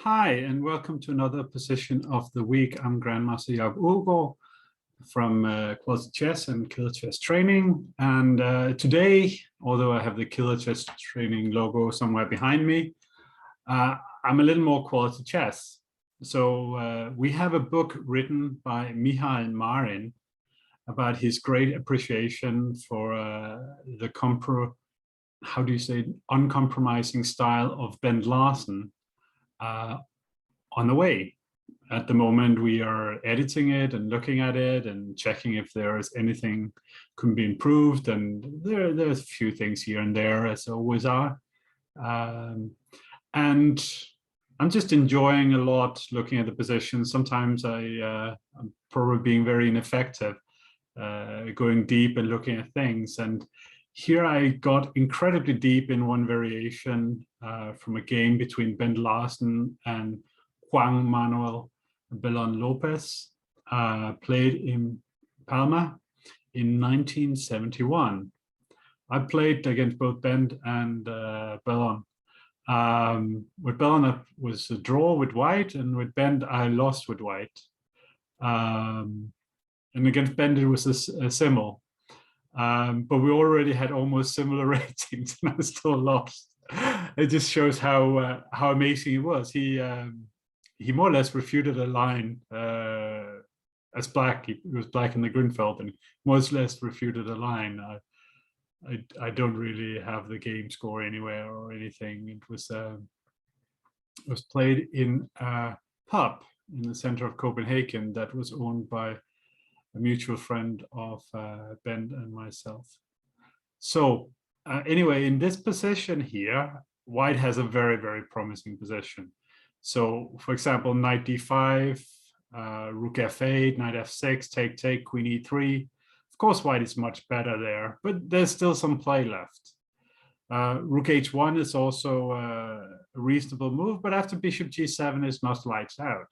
Hi, and welcome to another position of the week. I'm Grandmaster Aagaard from Quality Chess and Killer Chess Training. And today, although I have the Killer Chess Training logo somewhere behind me, I'm a little more quality chess. So we have a book written by Mihail Marin about his great appreciation for the uncompromising style of Bent Larsen on the way. At the moment, we are editing it and looking at it and checking if there is anything can be improved. And there's a few things here and there, as always are. And I'm just enjoying a lot looking at the positions. Sometimes I'm probably being very ineffective, going deep and looking at things. And here I got incredibly deep in one variation from a game between Bent Larsen and Juan Manuel Bellon Lopez, played in Palma in 1971. I played against both Bent and Bellon. With Bellon, it was a draw with white, and with Bent, I lost with white. And against Bent, it was a symbol. But we already had almost similar ratings, and I still lost. It just shows how amazing he was. He more or less refuted a line as black. He was black in the Grünfeld, and more or less refuted a line. I don't really have the game score anywhere or anything. It was played in a pub in the center of Copenhagen that was owned by a mutual friend of Bent and myself. So anyway, in this position here, white has a very, very promising position. So for example, knight d5, rook f8, knight f6, take, queen e3. Of course, white is much better there, but there's still some play left. Rook h1 is also a reasonable move, but after bishop g7 is not lights out.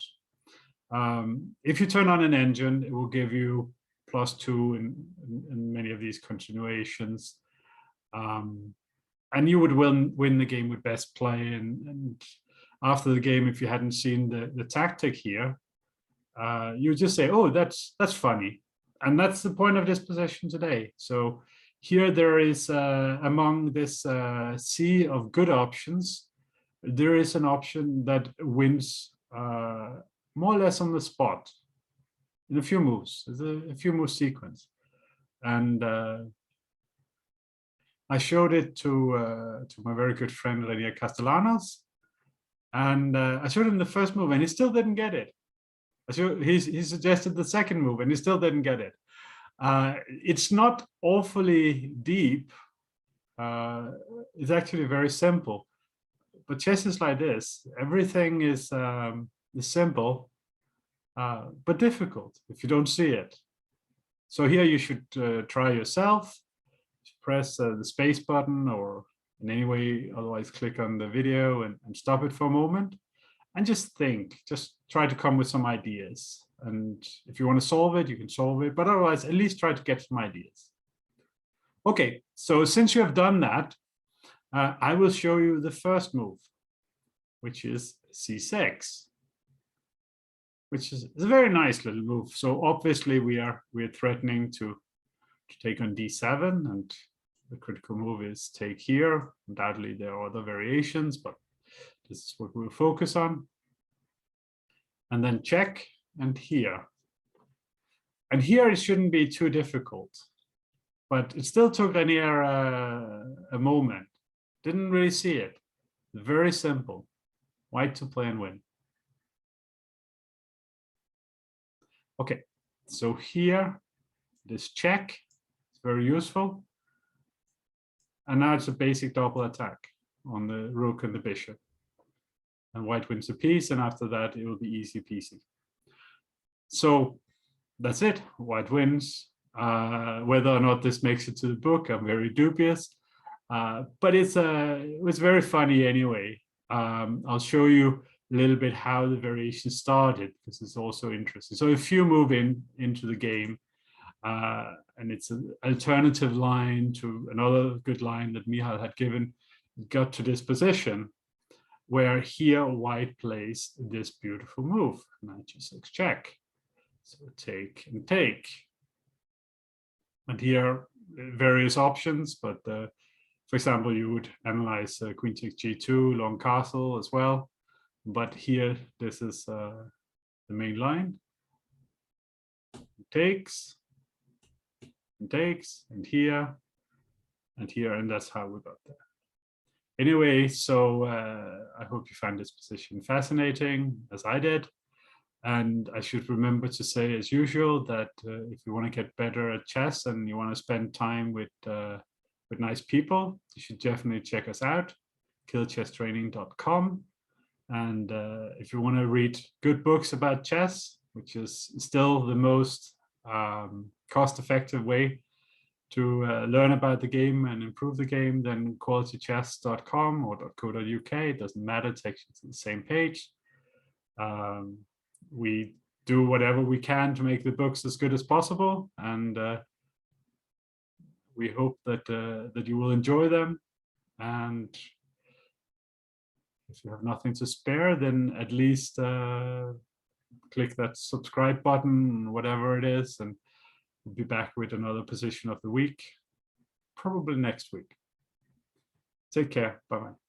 If you turn on an engine, it will give you +2 in many of these continuations. And you would win the game with best play. And after the game, if you hadn't seen the tactic here, you would just say, oh, that's funny. And that's the point of this position today. So here there is, among this sea of good options, there is an option that wins more or less on the spot in a few moves. There's a few move sequence. And I showed it to my very good friend Renier Castellanos, and I showed him the first move, and he still didn't get it. He suggested the second move, and he still didn't get it. It's not awfully deep. It's actually very simple. But chess is like this. Everything is simple, but difficult if you don't see it. So here you should try yourself. Press the space button, or in any way, otherwise click on the video and stop it for a moment and just think, just try to come with some ideas. And if you want to solve it, you can solve it, but otherwise at least try to get some ideas. Okay, so since you have done that, I will show you the first move, which is c6, which is a very nice little move. So obviously we're threatening to take on d7, and the critical move is take here. Undoubtedly there are other variations, but this is what we'll focus on. And then check, and here. And here it shouldn't be too difficult, but it still took Renier a moment. Didn't really see it. Very simple. White to play and win. Okay, so here, this check is very useful. And now it's a basic double attack on the rook and the bishop. And white wins a piece, and after that, it will be easy peasy. So that's it. White wins. Whether or not this makes it to the book, I'm very dubious. But it was very funny anyway. I'll show you a little bit how the variation started. This is also interesting. So if you move into the game, and it's an alternative line to another good line that Mihail had given, got to this position. where here white plays this beautiful move, knight g6 check. So take and take. And here various options, but for example, you would analyze queen takes g2, long castle as well. But here, this is the main line. Takes, and takes, and here, and that's how we got there. Anyway, so I hope you find this position fascinating, as I did. And I should remember to say, as usual, that if you want to get better at chess and you want to spend time with nice people, you should definitely check us out, killchesstraining.com. And if you want to read good books about chess, which is still the most cost-effective way to learn about the game and improve the game, then qualitychess.com or .co.uk, it doesn't matter, it takes you to the same page. We do whatever we can to make the books as good as possible, and we hope that that you will enjoy them. And if you have nothing to spare, then at least click that subscribe button, whatever it is, and we'll be back with another position of the week, probably next week. Take care. Bye-bye.